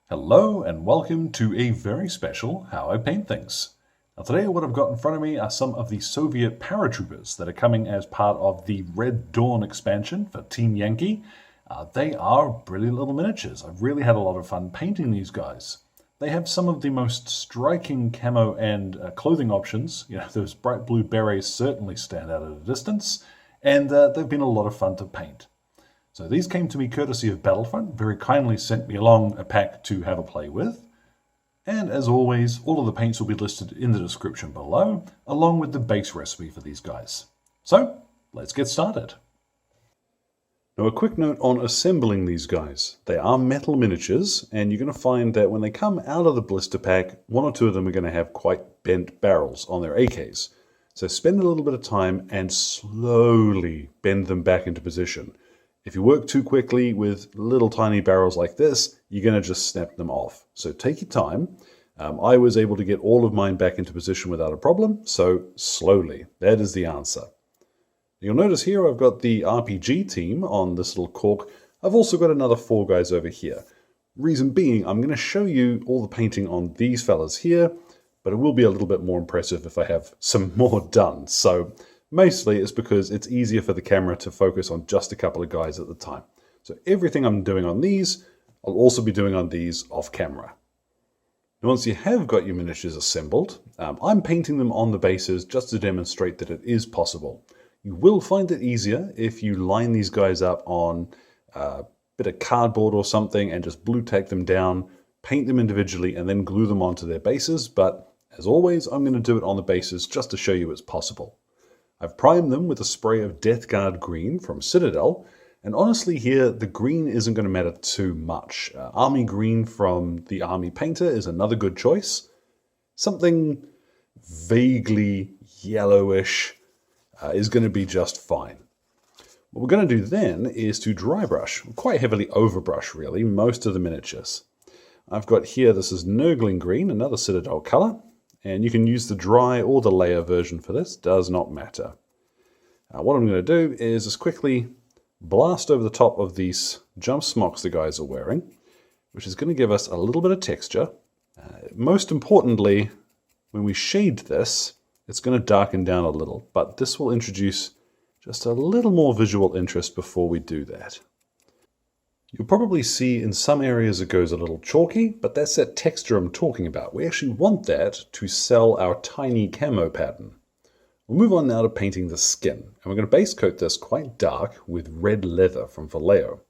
Hello and welcome to a very special How I Paint Things. Now today what I've got in front of me are some of the Soviet paratroopers that are coming as part of the Red Dawn expansion for Team Yankee. They are brilliant little miniatures. I've really had a lot of fun painting these guys. They have some of the most striking camo and clothing options. You know, those bright blue berets certainly stand out at a distance, and they've been a lot of fun to paint. So these came to me courtesy of Battlefront, very kindly sent me along a pack to have a play with. And as always, all of the paints will be listed in the description below, along with the base recipe for these guys. So, let's get started. Now a quick note on assembling these guys. They are metal miniatures, and you're going to find that when they come out of the blister pack, one or two of them are going to have quite bent barrels on their AKs. So spend a little bit of time and slowly bend them back into position. If you work too quickly with little tiny barrels like this, you're going to just snap them off. So take your time. I was able to get all of mine back into position without a problem, so slowly. That is the answer. You'll notice here I've got the RPG team on this little cork. I've also got another 4 guys over here. Reason being, I'm going to show you all the painting on these fellas here, but it will be a little bit more impressive if I have some more done. So mostly it's because it's easier for the camera to focus on just a couple of guys at the time. So everything I'm doing on these, I'll also be doing on these off camera. Now once you have got your miniatures assembled, I'm painting them on the bases just to demonstrate that it is possible. You will find it easier if you line these guys up on a bit of cardboard or something and just blue tack them down, paint them individually and then glue them onto their bases. But as always, I'm going to do it on the bases just to show you it's possible. I've primed them with a spray of Death Guard Green from Citadel, and honestly here the green isn't going to matter too much. Army Green from the Army Painter is another good choice. Something vaguely yellowish is going to be just fine. What we're going to do then is to dry brush, quite heavily overbrush really, most of the miniatures. I've got here, this is Nurgling Green, another Citadel color. And you can use the dry or the layer version for this, does not matter. What I'm going to do is just quickly blast over the top of these jump smocks the guys are wearing, which is going to give us a little bit of texture. Most importantly, when we shade this, it's going to darken down a little, but this will introduce just a little more visual interest before we do that. You'll probably see in some areas it goes a little chalky, but that's that texture I'm talking about. We actually want that to sell our tiny camo pattern. We'll move on now to painting the skin, and we're going to base coat this quite dark with red leather from Vallejo.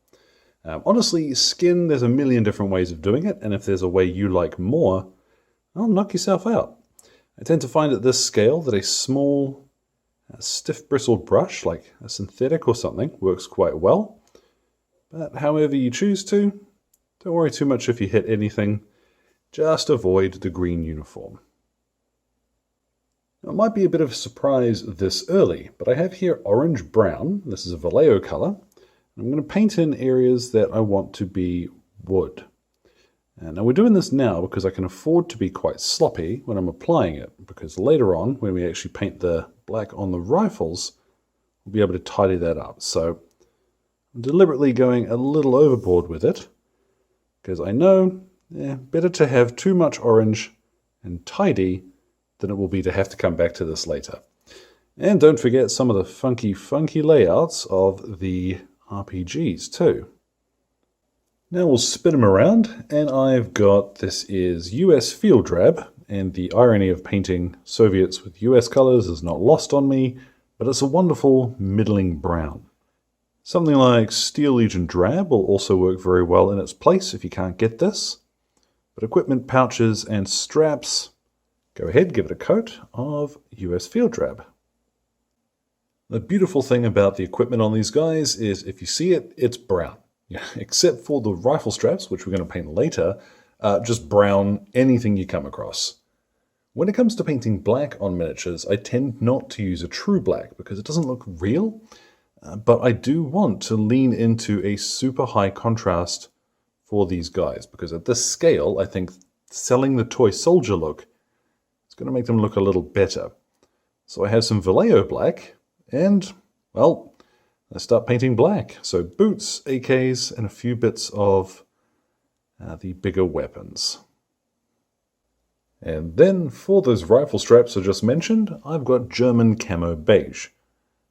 Honestly, skin, there's a million different ways of doing it, and if there's a way you like more, well, knock yourself out. I tend to find at this scale that a small, stiff bristled brush, like a synthetic or something, works quite well. But however you choose to, don't worry too much if you hit anything, just avoid the green uniform. Now, it might be a bit of a surprise this early, but I have here orange-brown, this is a Vallejo color, and I'm going to paint in areas that I want to be wood. And now we're doing this now because I can afford to be quite sloppy when I'm applying it, because later on, when we actually paint the black on the rifles, we'll be able to tidy that up. So I'm deliberately going a little overboard with it, because I know better to have too much orange and tidy than it will be to have to come back to this later. And don't forget some of the funky layouts of the RPGs too. Now we'll spin them around, and I've got, this is US Field Drab, and the irony of painting Soviets with US colors is not lost on me, but it's a wonderful middling brown. Something like Steel Legion Drab will also work very well in its place if you can't get this. But equipment pouches and straps, go ahead, give it a coat of US Field Drab. The beautiful thing about the equipment on these guys is if you see it, it's brown. Yeah, except for the rifle straps, which we're going to paint later, just brown anything you come across. When it comes to painting black on miniatures, I tend not to use a true black because it doesn't look real. But I do want to lean into a super high contrast for these guys, because at this scale, I think selling the toy soldier look is going to make them look a little better. So I have some Vallejo black, and, well, I start painting black. So boots, AKs, and a few bits of the bigger weapons. And then for those rifle straps I just mentioned, I've got German Camo Beige.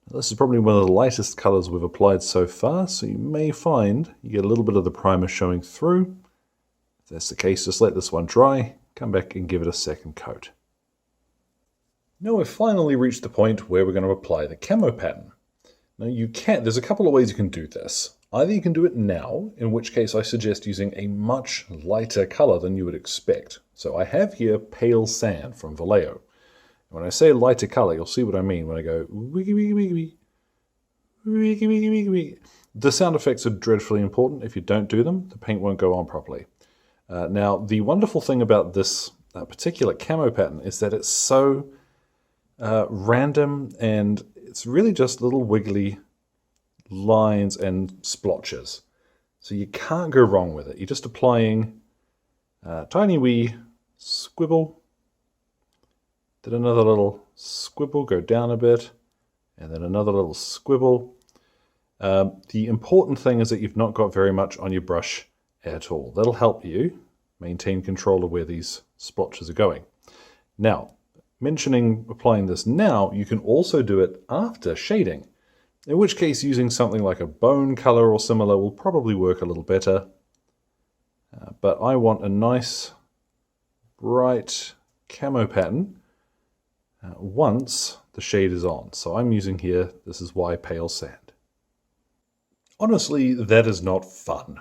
Now, this is probably one of the lightest colors we've applied so far, so you may find you get a little bit of the primer showing through. If that's the case, just let this one dry, come back and give it a second coat. Now we've finally reached the point where we're going to apply the camo pattern. Now there's a couple of ways you can do this. Either you can do it now, in which case I suggest using a much lighter color than you would expect. So I have here pale sand from Vallejo. When I say lighter color, you'll see what I mean when I go wiggy wiggy wiggy wiggy wiggy wiggy wiggy wiggy. The sound effects are dreadfully important. If you don't do them, the paint won't go on properly. Now the wonderful thing about this particular camo pattern is that it's so random, and it's really just little wiggly lines and splotches. So you can't go wrong with it. You're just applying a tiny wee squibble, then another little squibble, go down a bit, and then another little squibble. The important thing is that you've not got very much on your brush at all. That'll help you maintain control of where these splotches are going. Now, mentioning applying this now, you can also do it after shading, in which case using something like a bone color or similar will probably work a little better. But I want a nice bright camo pattern once the shade is on. So I'm using here, this is why pale sand. Honestly, that is not fun,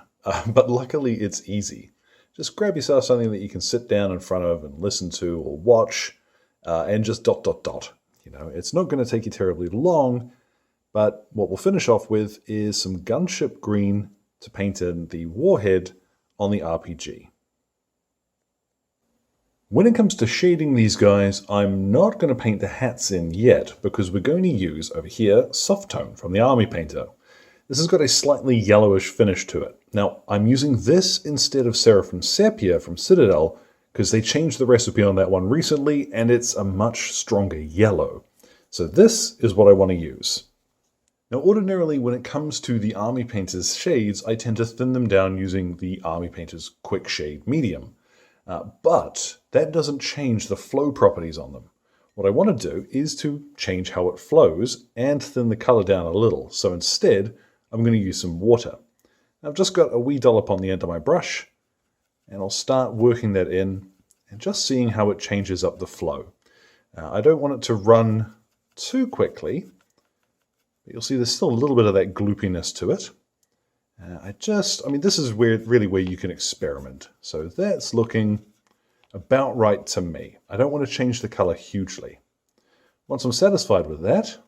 but luckily it's easy. Just grab yourself something that you can sit down in front of and listen to or watch, and just dot, dot, dot. You know, it's not going to take you terribly long, but what we'll finish off with is some gunship green to paint in the warhead on the RPG. When it comes to shading these guys, I'm not going to paint the hats in yet, because we're going to use over here Soft Tone from the Army Painter. This has got a slightly yellowish finish to it. Now, I'm using this instead of Seraphim Sepia from Citadel, because they changed the recipe on that one recently, and it's a much stronger yellow. So this is what I want to use. Now, ordinarily, when it comes to the Army Painter's shades, I tend to thin them down using the Army Painter's Quick Shade Medium. But that doesn't change the flow properties on them. What I want to do is to change how it flows and thin the color down a little. So instead, I'm going to use some water. Now, I've just got a wee dollop on the end of my brush, and I'll start working that in and just seeing how it changes up the flow. I don't want it to run too quickly, but you'll see there's still a little bit of that gloopiness to it. I mean, this is really where you can experiment. So that's looking about right to me. I don't want to change the color hugely. Once I'm satisfied with that,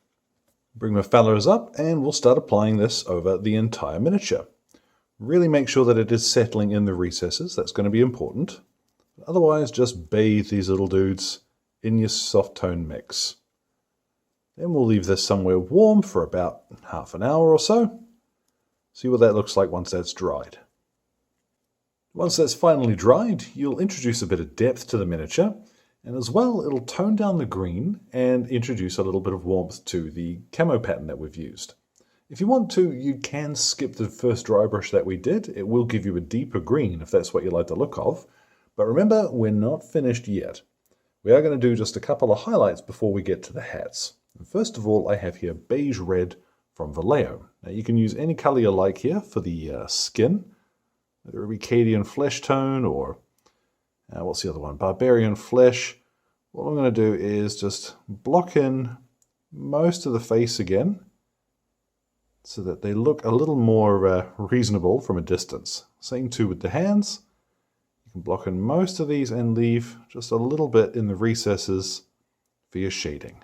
bring my fellers up and we'll start applying this over the entire miniature. Really make sure that it is settling in the recesses. That's going to be important. Otherwise, just bathe these little dudes in your soft tone mix. Then we'll leave this somewhere warm for about half an hour or so. See what that looks like once that's dried. Once that's finally dried, you'll introduce a bit of depth to the miniature, and as well, it'll tone down the green and introduce a little bit of warmth to the camo pattern that we've used. If you want to, you can skip the first dry brush that we did. It will give you a deeper green if that's what you like the look of. But remember, we're not finished yet. We are going to do just a couple of highlights before we get to the hats. And first of all, I have here beige red from Vallejo. Now you can use any color you like here for the skin, whether it be Cadian flesh tone or what's the other one? Barbarian flesh. What I'm going to do is just block in most of the face again so that they look a little more reasonable from a distance. Same too with the hands. You can block in most of these and leave just a little bit in the recesses for your shading.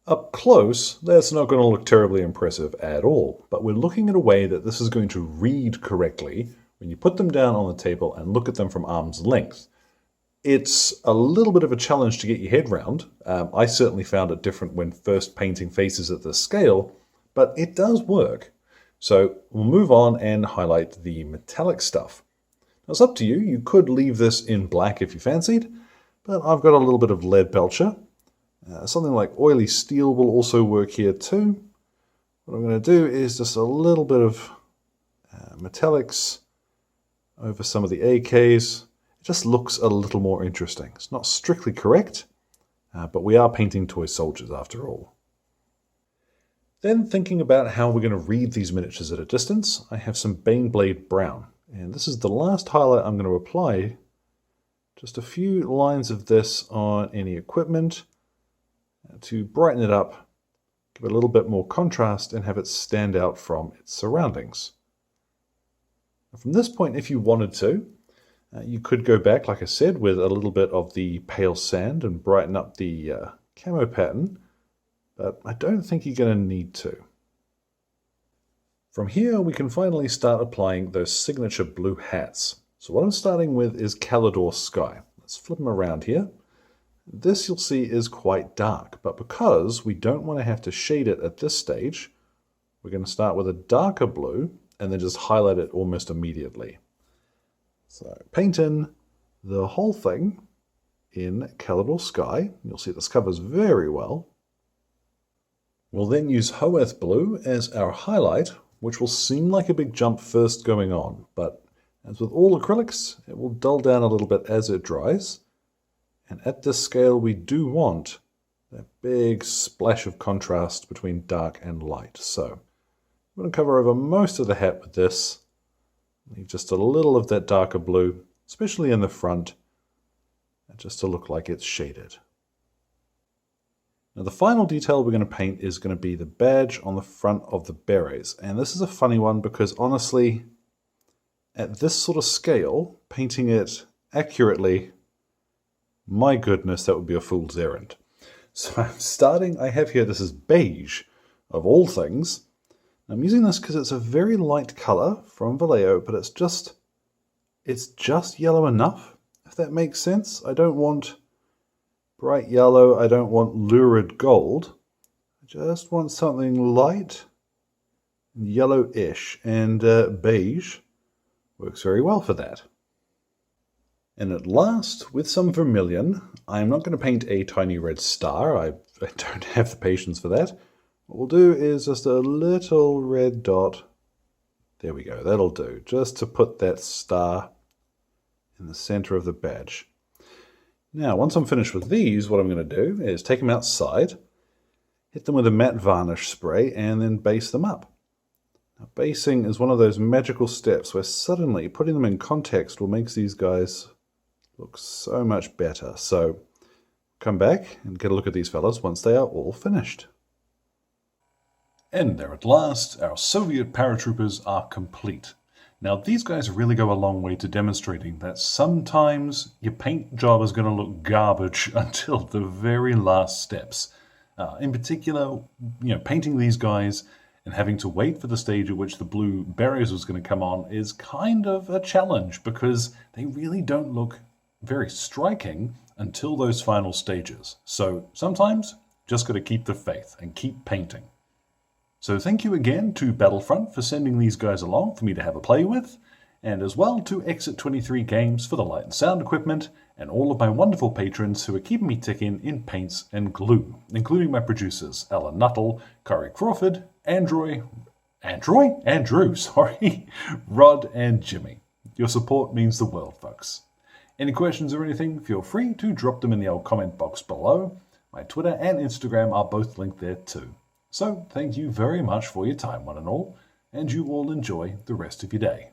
Up close, that's not going to look terribly impressive at all, but we're looking at a way that this is going to read correctly when you put them down on the table and look at them from arm's length. It's a little bit of a challenge to get your head round. I certainly found it different when first painting faces at this scale, but it does work. So we'll move on and highlight the metallic stuff. Now it's up to you. You could leave this in black if you fancied, but I've got a little bit of Leadbelcher. Something like oily steel will also work here too. What I'm going to do is just a little bit of metallics over some of the AKs. It just looks a little more interesting. It's not strictly correct, but we are painting toy soldiers after all. Then thinking about how we're going to read these miniatures at a distance, I have some Baneblade Brown. And this is the last highlight I'm going to apply. Just a few lines of this on any equipment to brighten it up, give it a little bit more contrast, and have it stand out from its surroundings. From this point, if you wanted to, you could go back, like I said, with a little bit of the pale sand and brighten up the camo pattern, but I don't think you're going to need to. From here, we can finally start applying those signature blue hats. So what I'm starting with is Calidor Sky. Let's flip them around here. This, you'll see, is quite dark, but because we don't want to have to shade it at this stage, we're going to start with a darker blue and then just highlight it almost immediately. So paint in the whole thing in Calidor Sky. You'll see this covers very well. We'll then use Hoeth Blue as our highlight, which will seem like a big jump first going on, but as with all acrylics, it will dull down a little bit as it dries. And at this scale, we do want that big splash of contrast between dark and light. So I'm going to cover over most of the hat with this. Leave just a little of that darker blue, especially in the front, just to look like it's shaded. Now the final detail we're going to paint is going to be the badge on the front of the berets. And this is a funny one because honestly, at this sort of scale, painting it accurately, my goodness, that would be a fool's errand. So I'm starting, I have here, this is beige, of all things. I'm using this because it's a very light color from Vallejo, but it's just yellow enough, if that makes sense. I don't want bright yellow, I don't want lurid gold. I just want something light, yellowish, and beige works very well for that. And at last, with some vermilion, I'm not going to paint a tiny red star. I don't have the patience for that. What we'll do is just a little red dot. There we go, that'll do. Just to put that star in the center of the badge. Now, once I'm finished with these, what I'm going to do is take them outside, hit them with a matte varnish spray, and then base them up. Now, basing is one of those magical steps where suddenly putting them in context will make these guys look so much better. So come back and get a look at these fellas once they are all finished. And there at last, our Soviet paratroopers are complete. Now these guys really go a long way to demonstrating that sometimes your paint job is going to look garbage until the very last steps. In particular, painting these guys and having to wait for the stage at which the blue berets was going to come on is kind of a challenge because they really don't look very striking until those final stages. So sometimes just got to keep the faith and keep painting. So thank you again to Battlefront for sending these guys along for me to have a play with, and as well to Exit 23 Games for the light and sound equipment, and all of my wonderful patrons who are keeping me ticking in paints and glue, including my producers, Alan Nuttall, Corey Crawford, Andrew, Rod and Jimmy. Your support means the world, folks. Any questions or anything, feel free to drop them in the old comment box below. My Twitter and Instagram are both linked there too. So thank you very much for your time, one and all, and you all enjoy the rest of your day.